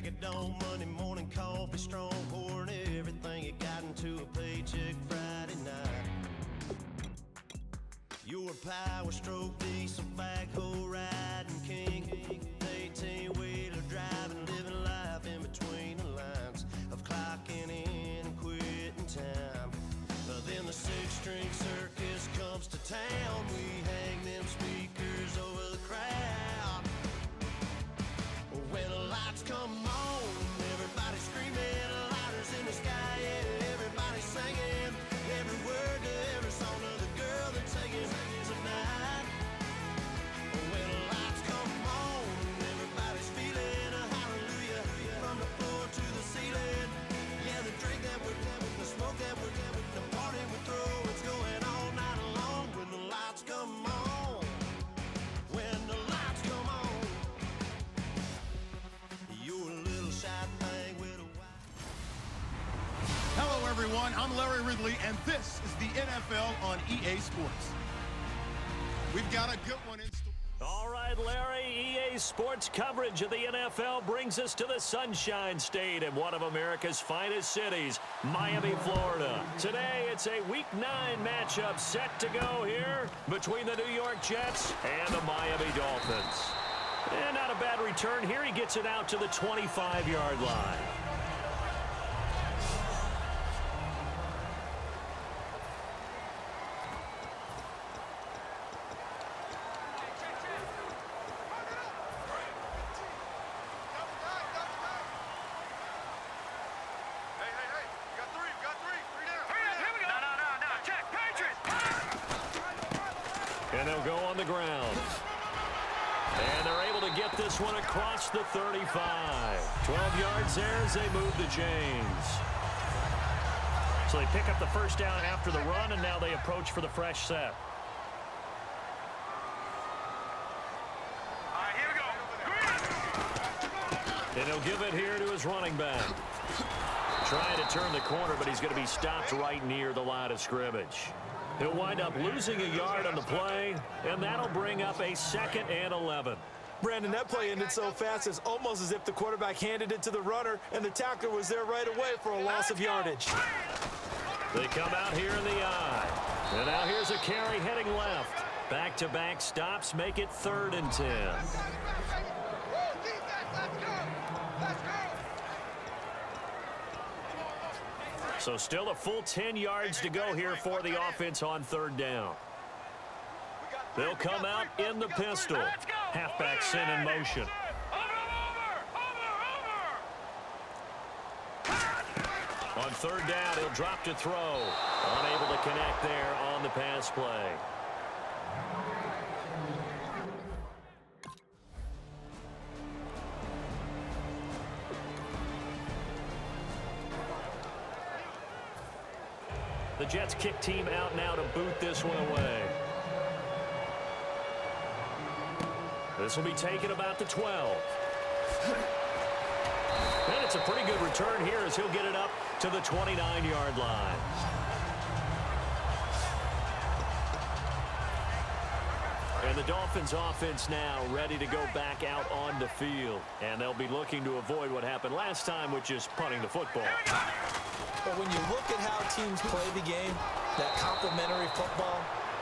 Crack of dawn, Monday morning coffee, strong pouring everything you got into a paycheck Friday night. You're a power stroke, diesel backhoe riding king, 18-wheeler driving, living life in between the lines of clocking in and quitting time. Then the six-string circus comes to town. We hang them speakers over the crowd. When the lights come on, everybody's screaming, lighters in the sky, yeah, everybody's singing every word to every song of the girl they're taking tonight. When the lights come on, everybody's feeling a hallelujah from the floor to the ceiling. Yeah, the drink that we're having, the smoke that we're having, the party we throw, it's going all night long. When the lights come on, when the lights come on, you're a little shy thing with a white. Hello, everyone. I'm Larry Ridley, and this is the NFL on EA Sports. We've got a good one in store. All right, Larry, EA Sports coverage of the NFL brings us to the Sunshine State in one of America's finest cities, Miami, Florida. Today, it's a Week 9 matchup set to go here between the New York Jets and the Miami Dolphins. And not a bad return here. He gets it out to the 25-yard line. And they'll go on the ground. And they're able to get this one across the 35. 12 yards there as they move the chains. So they pick up the first down after the run, and now they approach for the fresh set. All right, here we go. And he'll give it here to his running back. Trying to turn the corner, but he's going to be stopped right near the line of scrimmage. He'll wind up losing a yard on the play, and that'll bring up a 2nd and 11. Brandon, that play ended so fast, it's almost as if the quarterback handed it to the runner, and the tackler was there right away for a loss of yardage. They come out here in the eye. And now here's a carry heading left. Back-to-back stops make it 3rd and 10. So still a full 10 yards to go here for the offense on 3rd down. They'll come out in the pistol. Halfback sent in motion. On 3rd down, he'll drop to throw. Unable to connect there on the pass play. The Jets kick team out now to boot this one away. This will be taken about the 12. And it's a pretty good return here as he'll get it up to the 29-yard line. And the Dolphins offense now ready to go back out on the field. And they'll be looking to avoid what happened last time, which is punting the football. But when you look at how teams play the game, that complementary football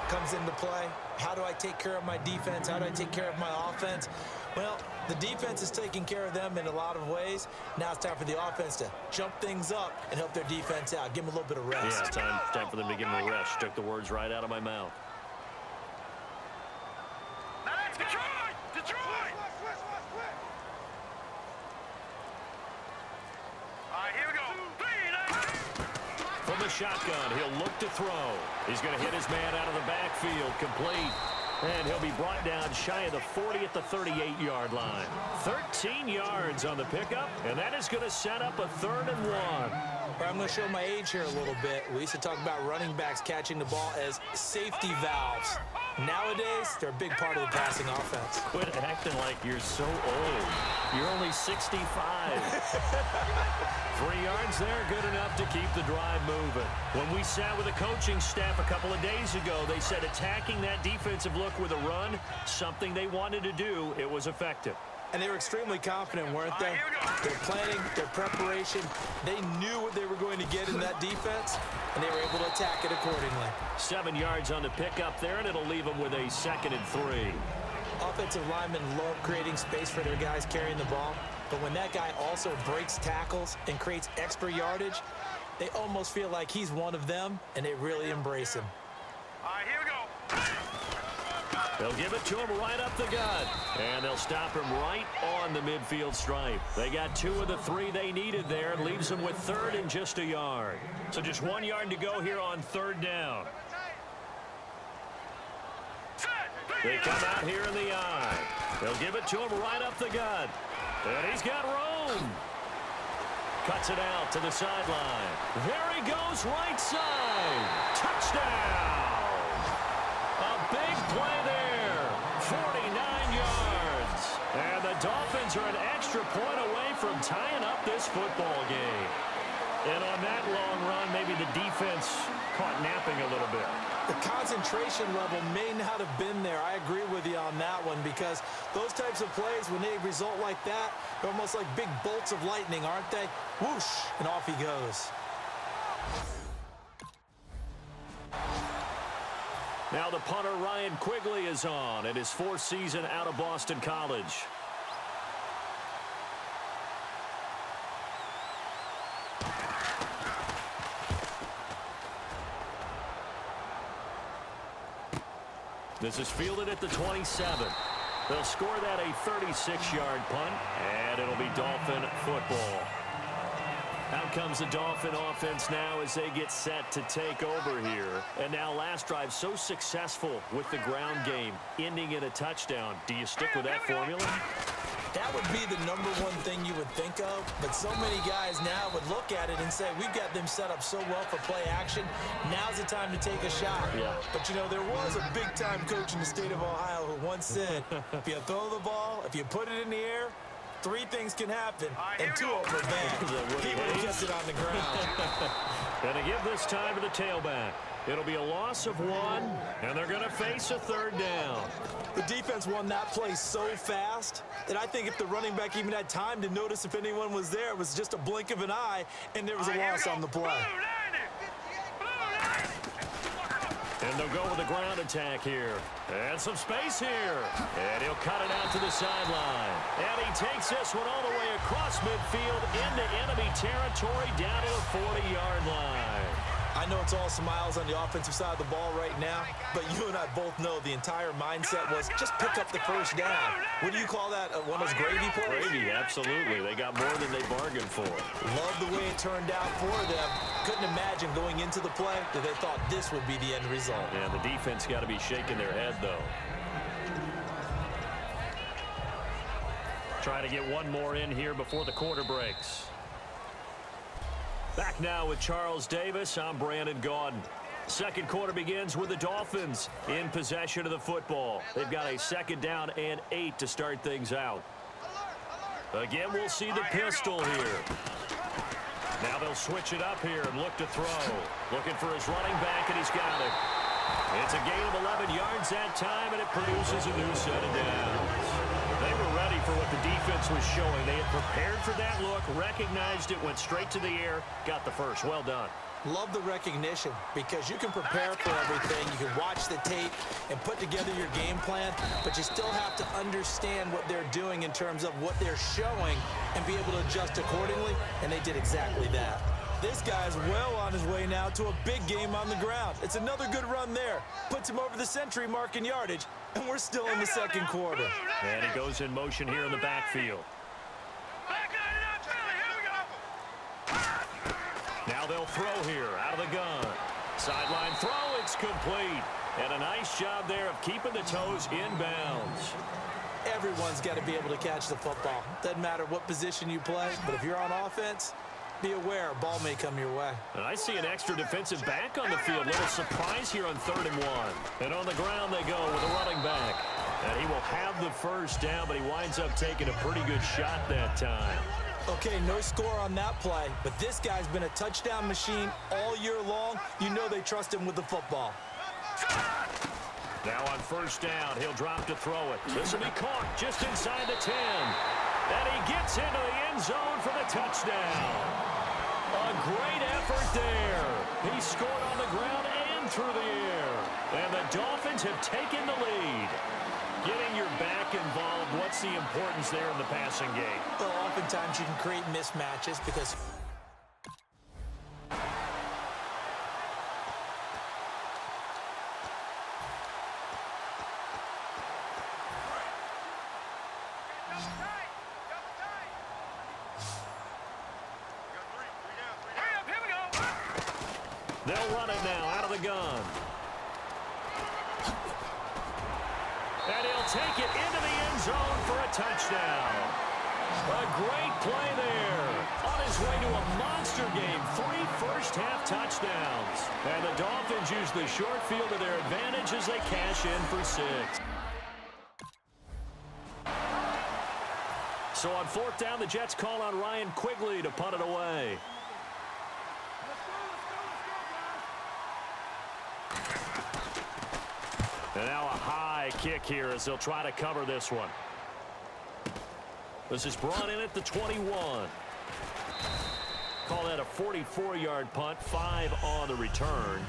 comes into play. How do I take care of my defense? How do I take care of my offense? Well, the defense is taking care of them in a lot of ways. Now it's time for the offense to jump things up and help their defense out. Give them a little bit of rest. Yeah, time for them to give them a rest. Took the words right out of my mouth. Detroit! Detroit! All right, here we go. From the shotgun, he'll look to throw. He's going to hit his man out of the backfield, complete. And he'll be brought down shy of the 40 at the 38-yard line. 13 yards on the pickup, and that is going to set up a 3rd and 1. I'm going to show my age here a little bit. We used to talk about running backs catching the ball as safety valves. Nowadays, they're a big part of the passing offense. Quit acting like you're so old. You're only 65. 3 yards there, good enough to keep the drive moving. When we sat with the coaching staff a couple of days ago, they said attacking that defensive look with a run, something they wanted to do, it was effective. And they were extremely confident, weren't they? Their planning, their preparation, they knew what they were going to get in that defense, and they were able to attack it accordingly. 7 yards on the pickup there, and it'll leave them with a 2nd and 3. Offensive linemen love creating space for their guys carrying the ball, but when that guy also breaks tackles and creates extra yardage, they almost feel like he's one of them, and they really embrace him. All right, here we go. They'll give it to him right up the gut, and they'll stop him right on the midfield stripe. They got 2 of the 3 they needed there. It leaves them with 3rd and just a yard. So just 1 yard to go here on 3rd down. They come out here in the eye. They'll give it to him right up the gut. And he's got room. Cuts it out to the sideline. There he goes, right side. Touchdown. A big play there. 49 yards. And the Dolphins are an extra point away from tying up this football game. And on that long run, maybe the defense caught napping a little bit. The concentration level may not have been there. I agree with you on that one, because those types of plays, when they result like that, they're almost like big bolts of lightning, aren't they? Whoosh, and off he goes. Now the punter Ryan Quigley is on in his 4th season out of Boston College. This is fielded at the 27. They'll score that a 36-yard punt, and it'll be Dolphin football. Out comes the Dolphin offense now as they get set to take over here. And now last drive so successful with the ground game, ending in a touchdown. Do you stick with that formula? That would be the #1 thing you would think of, but so many guys now would look at it and say, we've got them set up so well for play action, now's the time to take a shot. Yeah. But, you know, there was a big-time coach in the state of Ohio who once said, if you throw the ball, if you put it in the air, 3 things can happen, and 2 of them are bad. He would have kept it on the ground. Gonna give this time to the tailback. It'll be a loss of 1, and they're going to face a 3rd down. The defense won that play so fast that I think if the running back even had time to notice if anyone was there, it was just a blink of an eye, and there was a loss on the play. And they'll go with the ground attack here. And some space here. And he'll cut it out to the sideline. And he takes this one all the way across midfield into enemy territory down to the 40-yard line. I know it's all smiles on the offensive side of the ball right now, but you and I both know the entire mindset was just pick up the 1st down. What do you call that? One of those gravy plays? Gravy, absolutely. They got more than they bargained for. Love the way it turned out for them. Couldn't imagine going into the play that they thought this would be the end result. Yeah, the defense got to be shaking their head, though. Trying to get one more in here before the quarter breaks. Back now with Charles Davis. I'm Brandon Gaudin. 2nd quarter begins with the Dolphins in possession of the football. They've got a 2nd down and 8 to start things out. Again, we'll see the pistol here. Now they'll switch it up here and look to throw. Looking for his running back, and he's got it. It's a gain of 11 yards that time, and it produces a new set of downs. They were ready for what the defense was showing. They had prepared for that look, recognized it, went straight to the air, got the first. Well done. Love the recognition, because you can prepare for everything. You can watch the tape and put together your game plan, but you still have to understand what they're doing in terms of what they're showing and be able to adjust accordingly, and they did exactly that. This guy's well on his way now to a big game on the ground. It's another good run there. Puts him over the century mark in yardage, and we're still in the 2nd quarter. And he goes in motion here in the backfield. Now they'll throw here out of the gun. Sideline throw, it's complete. And a nice job there of keeping the toes in bounds. Everyone's got to be able to catch the football. Doesn't matter what position you play, but if you're on offense, be aware a ball may come your way. And I see an extra defensive back on the field. Little surprise here on 3rd and 1. And on the ground they go with a running back. And he will have the 1st down, but he winds up taking a pretty good shot that time. Okay, no score on that play, but this guy's been a touchdown machine all year long. You know they trust him with the football. Now on first down, he'll drop to throw it. This will be caught just inside the 10. And he gets into the end zone for the touchdown. A great effort there. He scored on the ground and through the air. And the Dolphins have taken the lead. Getting your back involved, what's the importance there in the passing game? Well, oftentimes you can create mismatches because they'll run it now out of the gun. And he'll take it into the end zone for a touchdown. A great play there. On his way to a monster game, 3 first-half touchdowns. And the Dolphins use the short field to their advantage as they cash in for 6. So on fourth down, the Jets call on Ryan Quigley to punt it away. And now a high kick here as they'll try to cover this one. This is brought in at the 21. Call that a 44-yard punt, 5 on the return.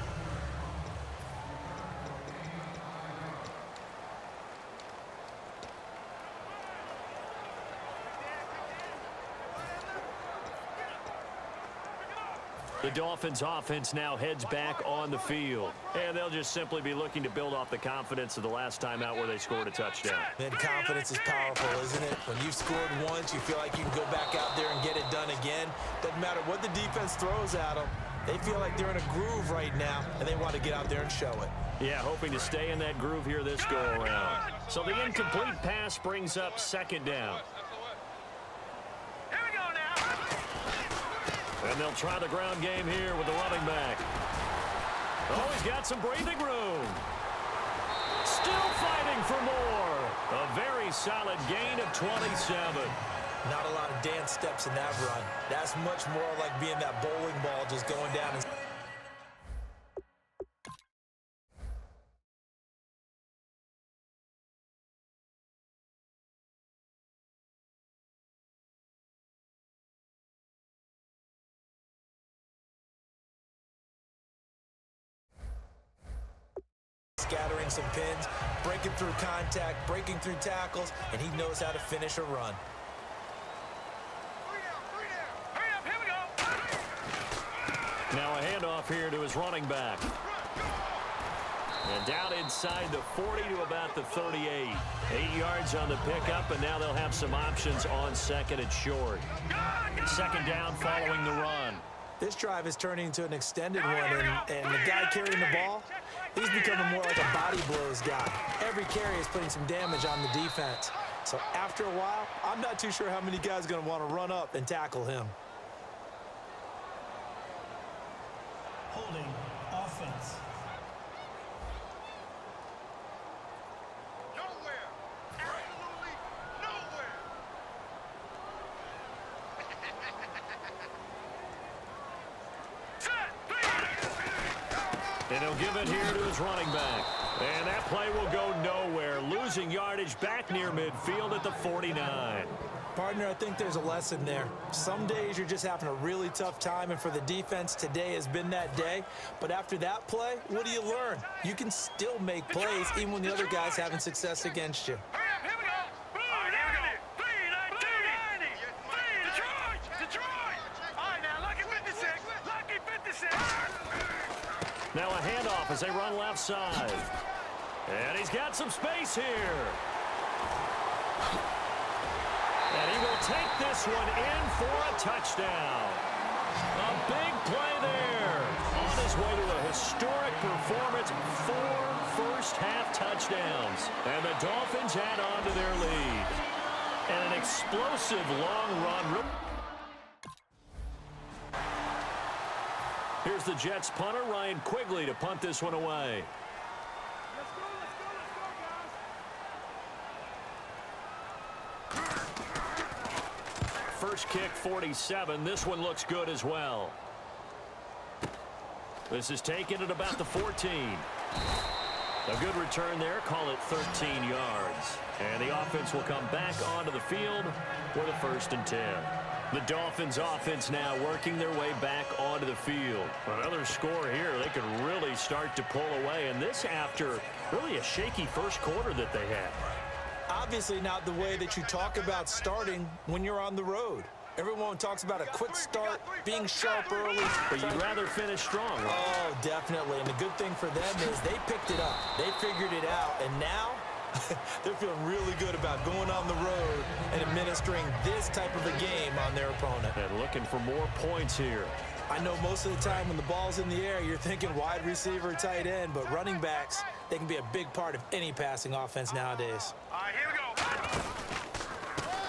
The Dolphins offense now heads back on the field. And they'll just simply be looking to build off the confidence of the last time out where they scored a touchdown. then confidence is powerful, isn't it? When you've scored once, you feel like you can go back out there and get it done again. Doesn't matter what the defense throws at them. They feel like they're in a groove right now, and they want to get out there and show it. Yeah, hoping to stay in that groove here this go-around. So the incomplete pass brings up second down. And they'll try the ground game here with the running back. Oh, he's got some breathing room. Still fighting for more. A very solid gain of 27. Not a lot of dance steps in that run. That's much more like being that bowling ball just going down and scattering some pins, breaking through contact, breaking through tackles, and he knows how to finish a run. Now a handoff here to his running back. And down inside the 40 to about the 38. 8 yards on the pickup, and now they'll have some options on second and short. Second down following the run. This drive is turning into an extended one, and the guy carrying the ball, he's becoming more like a body blows guy. Every carry is putting some damage on the defense. So after a while, I'm not too sure how many guys are going to want to run up and tackle him. Holding offense. Nowhere. Absolutely nowhere. And he'll give it here to his running back. And that play will go nowhere. Losing yardage back near midfield at the 49. Partner, I think there's a lesson there. Some days you're just having a really tough time, and for the defense, today has been that day. But after that play, what do you learn? You can still make plays even when the other guy's having success against you. Now a handoff as they run left side. And he's got some space here. And he will take this one in for a touchdown. A big play there. On his way to a historic performance, 4 first-half touchdowns. And the Dolphins add on to their lead. And an explosive long run. Here's the Jets punter, Ryan Quigley, to punt this one away. First kick, 47. This one looks good as well. This is taken at about the 14. A good return there. Call it 13 yards. And the offense will come back onto the field with a 1st and 10. The Dolphins offense now working their way back onto the field. Another score here. They could really start to pull away. And this after really a shaky first quarter that they had. Obviously not the way that you talk about starting when you're on the road. Everyone talks about a quick start, being sharp early. But you'd rather finish strong, right? Oh, definitely. And the good thing for them is they picked it up. They figured it out. And now they're feeling really good about going on the road and administering this type of a game on their opponent. And looking for more points here. I know most of the time when the ball's in the air, you're thinking wide receiver, tight end, but running backs, they can be a big part of any passing offense nowadays. All right, here we go.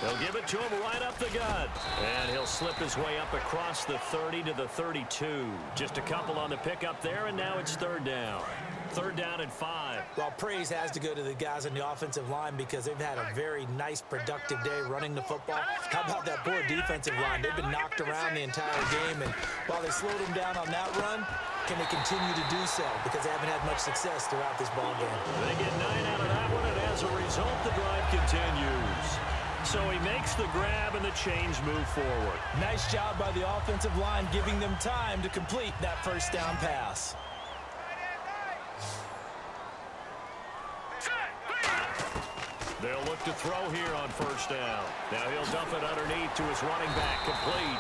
They'll give it to him right up the gut. And he'll slip his way up across the 30 to the 32. Just a couple on the pickup there, and now it's 3rd down. 3rd down and 5. Well, praise has to go to the guys on the offensive line because they've had a very nice, productive day running the football. How about that poor defensive line? They've been knocked around the entire game, and while they slowed them down on that run, can they continue to do so? Because they haven't had much success throughout this ball game. They get 9 out of that one, and as a result, the drive continues. So he makes the grab, and the chains move forward. Nice job by the offensive line giving them time to complete that 1st down pass. They'll look to throw here on 1st down. Now he'll dump it underneath to his running back, complete.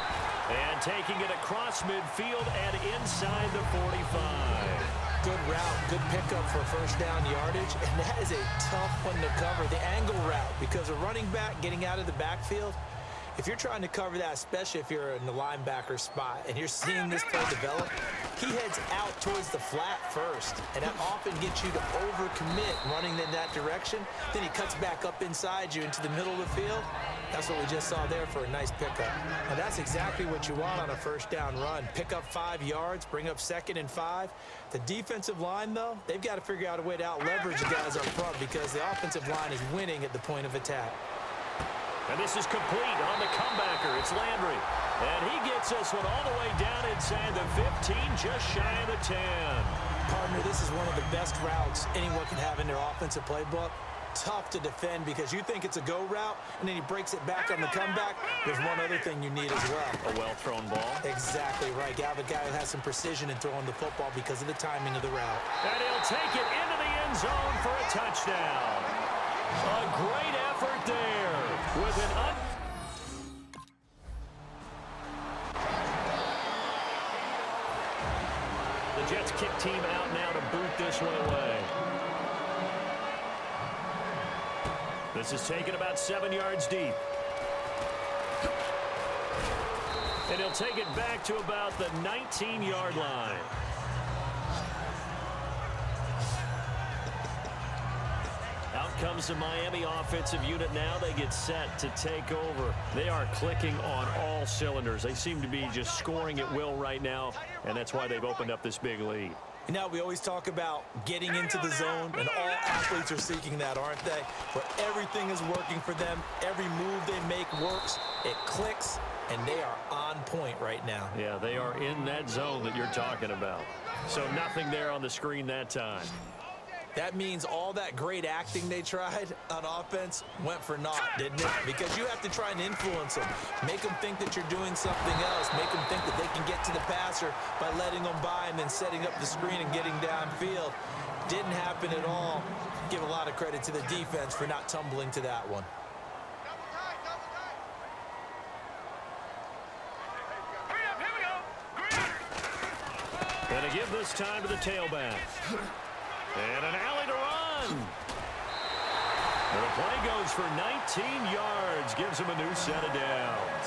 And taking it across midfield and inside the 45. Good route, good pickup for 1st down yardage, and that is a tough one to cover, the angle route, because a running back getting out of the backfield, if you're trying to cover that, especially if you're in the linebacker spot and you're seeing this play develop, he heads out towards the flat first, and that often gets you to overcommit running in that direction. Then he cuts back up inside you into the middle of the field. That's what we just saw there for a nice pickup. Now that's exactly what you want on a 1st down run. Pick up 5 yards, bring up 2nd and 5. The defensive line, though, they've got to figure out a way to out-leverage the guys up front because the offensive line is winning at the point of attack. And this is complete on the comebacker. It's Landry. And he gets this one all the way down inside the 15, just shy of the 10. Partner, this is one of the best routes anyone can have in their offensive playbook. Tough to defend because you think it's a go route, and then he breaks it back on the comeback. There's one other thing you need as well. A well-thrown ball. Exactly right. You have a guy who has some precision in throwing the football because of the timing of the route. And he'll take it into the end zone for a touchdown. A great effort there with an The Jets kick team out now to boot this one away. This is taken about 7 yards deep. And he'll take it back to about the 19-yard line. Out comes the Miami offensive unit now. They get set to take over. They are clicking on all cylinders. They seem to be just scoring at will right now, and that's why they've opened up this big lead. You know, we always talk about getting into the zone, and all athletes are seeking that, aren't they? Where everything is working for them. Every move they make works. It clicks, and they are on point right now. Yeah, they are in that zone that you're talking about. So nothing there on the screen that time. That means all that great acting they tried on offense went for naught, didn't it? Because you have to try and influence them. Make them think that you're doing something else. Make them think that they can get to the passer by letting them by and then setting up the screen and getting downfield. Didn't happen at all. Give a lot of credit to the defense for not tumbling to that one. Gonna give this time to the tailback. And an alley to run. And the play goes for 19 yards. Gives them a new set of downs.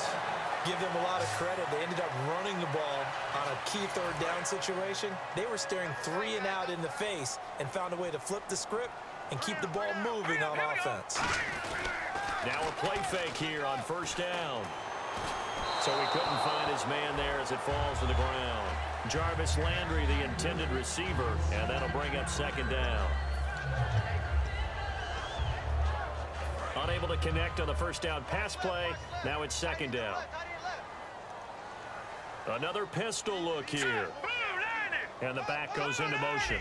Give them a lot of credit. They ended up running the ball on a key 3rd down situation. They were staring 3 and out in the face and found a way to flip the script and keep the ball moving on offense. Now a play fake here on 1st down. So he couldn't find his man there as it falls to the ground. Jarvis Landry, the intended receiver, and that'll bring up 2nd down. Unable to connect on the 1st down pass play. Now it's 2nd down. Another pistol look here. And the back goes into motion.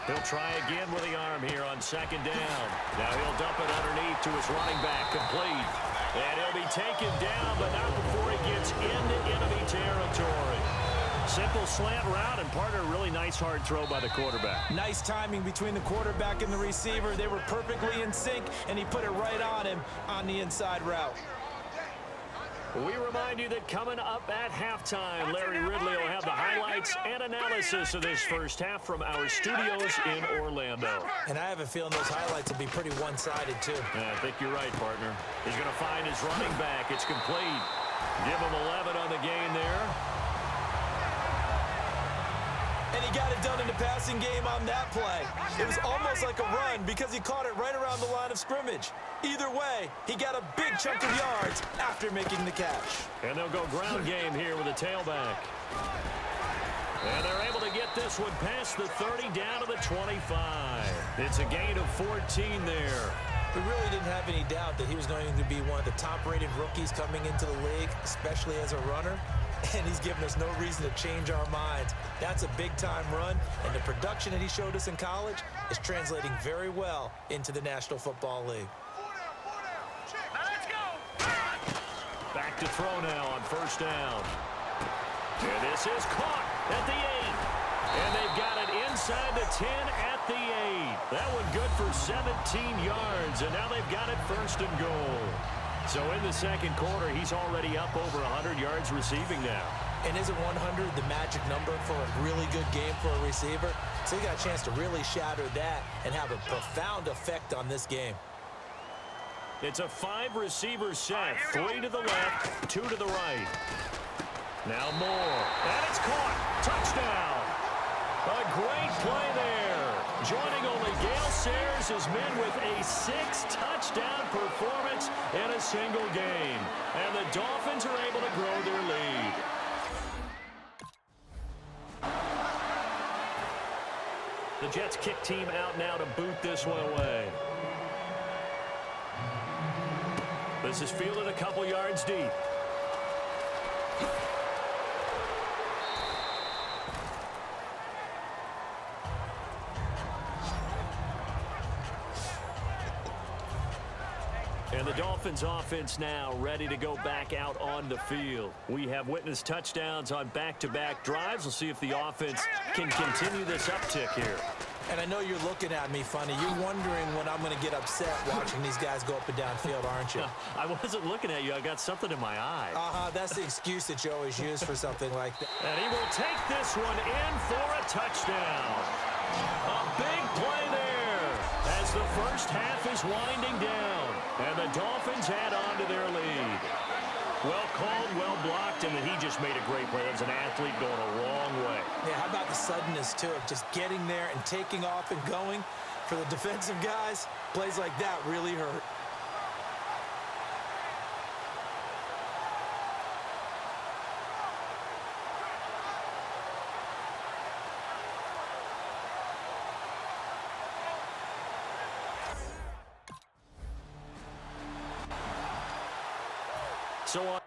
He'll try again with the arm here on second down. Now he'll dump it underneath to his running back, complete. And he'll be taken down, but not before he gets into enemy territory. Simple slant route, and partner, a really nice hard throw by the quarterback. Nice timing between the quarterback and the receiver. They were perfectly in sync, and he put it right on him on the inside route. We remind you that coming up at halftime, Larry Ridley will have the highlights and analysis of this first half from our studios in Orlando. And I have a feeling those highlights will be pretty one-sided, too. Yeah, I think you're right, partner. He's going to find his running back. It's complete. Give him 11 on the gain there. And he got it done in the passing game on that play. It was almost like a run because he caught it right around the line of scrimmage. Either way, he got a big chunk of yards after making the catch. And they'll go ground game here with a tailback. And they're able to get this one past the 30 down to the 25. It's a gain of 14 there. We really didn't have any doubt that he was going to be one of the top-rated rookies coming into the league, especially as a runner. And he's given us no reason to change our minds. That's a big-time run, and the production that he showed us in college is translating very well into the National Football League. Let's go. Back to throw now on first down. And this is caught at the 8. And they've got it inside the 10 at the 8. That one good for 17 yards, and now they've got it first and goal. So in the second quarter, he's already up over 100 yards receiving now. And isn't 100 the magic number for a really good game for a receiver? So he got a chance to really shatter that and have a profound effect on this game. It's a 5-receiver set, 3 to the left, 2 to the right. Now Moore, and it's caught. Touchdown. A great play there. Joining only Gale Sayers' his men with a 6-touchdown performance in a single game. And the Dolphins are able to grow their lead. The Jets kick team out now to boot this one away. This is fielded a couple yards deep. And the Dolphins offense now ready to go back out on the field. We have witnessed touchdowns on back-to-back drives. We'll see if the offense can continue this uptick here. And I know you're looking at me funny. You're wondering when I'm going to get upset watching these guys go up and down field, aren't you? I wasn't looking at you. I got something in my eye. That's the excuse that you always use for something like that. And he will take this one in for a touchdown. A big play there as the first half is winding down. And the Dolphins add on to their lead. Well called, well blocked, and then he just made a great play. That was an athlete going a long way. Yeah, how about the suddenness, too, of just getting there and taking off and going? For the defensive guys, plays like that really hurt. So on